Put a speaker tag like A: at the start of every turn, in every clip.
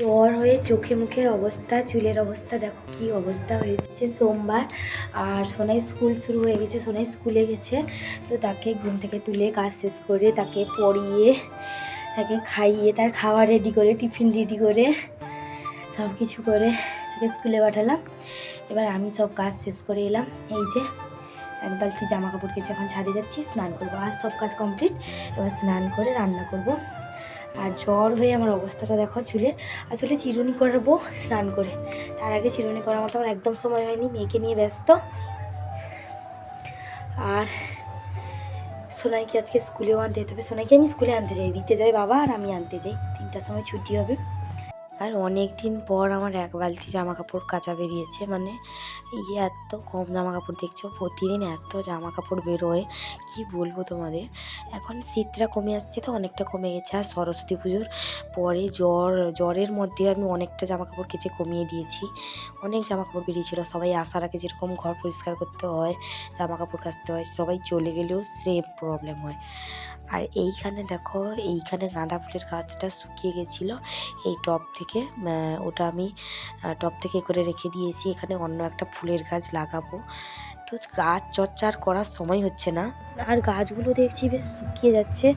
A: জ্বর হয়ে চোখে মুখের অবস্থা, চুলের অবস্থা দেখো কি অবস্থা হয়েছে। সোমবার আর সোনাই স্কুল শুরু হয়ে গেছে, সোনাই স্কুলে গেছে। তো তাকে ঘুম থেকে তুলে কাজ শেষ করে তাকে পড়িয়ে তাকে খাইয়ে তার খাওয়া রেডি করে টিফিন রেডি করে সব কিছু করে তাকে স্কুলে পাঠালাম। এবার আমি সব কাজ শেষ করে এলাম। এই যে এক বালতি জামা কাপড় কেচে এখন ছাদে যাচ্ছি, স্নান করবো। আর সব কাজ কমপ্লিট, এবার স্নান করে রান্না করব। আর জ্বর হয়ে আমার অবস্থাটা দেখো চুলের। আসলে চিরুনি করবো স্নান করে, তার আগে চিরুনি করার মতো আমার একদম সময় হয়নি, মেয়েকে নিয়ে ব্যস্ত। আর সোনাইকে আজকে স্কুলেও আনতে যেতে হবে। সোনাইকে আমি স্কুলে আনতে যাই, দিতে যাই বাবা আর আমি আনতে যাই। 3টার সময় ছুটি হবে। আর অনেক দিন পর আমার এক বালতি জামা কাপড় কাচা বেরিয়েছে। মানে এত কম জামা কাপড় দেখছো, প্রতিদিন এত জামা কাপড় বেরোয় কি বলবো তোমাদের। এখন শীতটা কমে আসছে তো অনেকটা কমে গেছে। আর সরস্বতী পুজোর পরে জ্বরের মধ্যে আমি অনেকটা জামা কাপড় কেচে কমিয়ে দিয়েছি। অনেক জামা কাপড় বেরিয়েছিল। সবাই আসার আগে যেরকম ঘর পরিষ্কার করতে হয়, জামা কাপড় কাচতে হয়, সবাই চলে গেলেও সেম প্রবলেম হয়। আর এইখানে দেখো, এইখানে গাঁদা ফুলের গাছটা শুকিয়ে গেছিলো এই টব থেকে। ওটা আমি টব থেকে করে রেখে দিয়েছি। এখানে অন্য একটা ফুলের গাছ লাগাবো। তো গাছ চর্চা আর করার সময় হচ্ছে না। আর গাছগুলো দেখছি বেশ শুকিয়ে যাচ্ছে,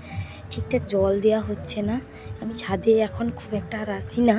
A: ঠিকঠাক জল দেওয়া হচ্ছে না। আমি ছাদে এখন খুব একটা আর আসি না।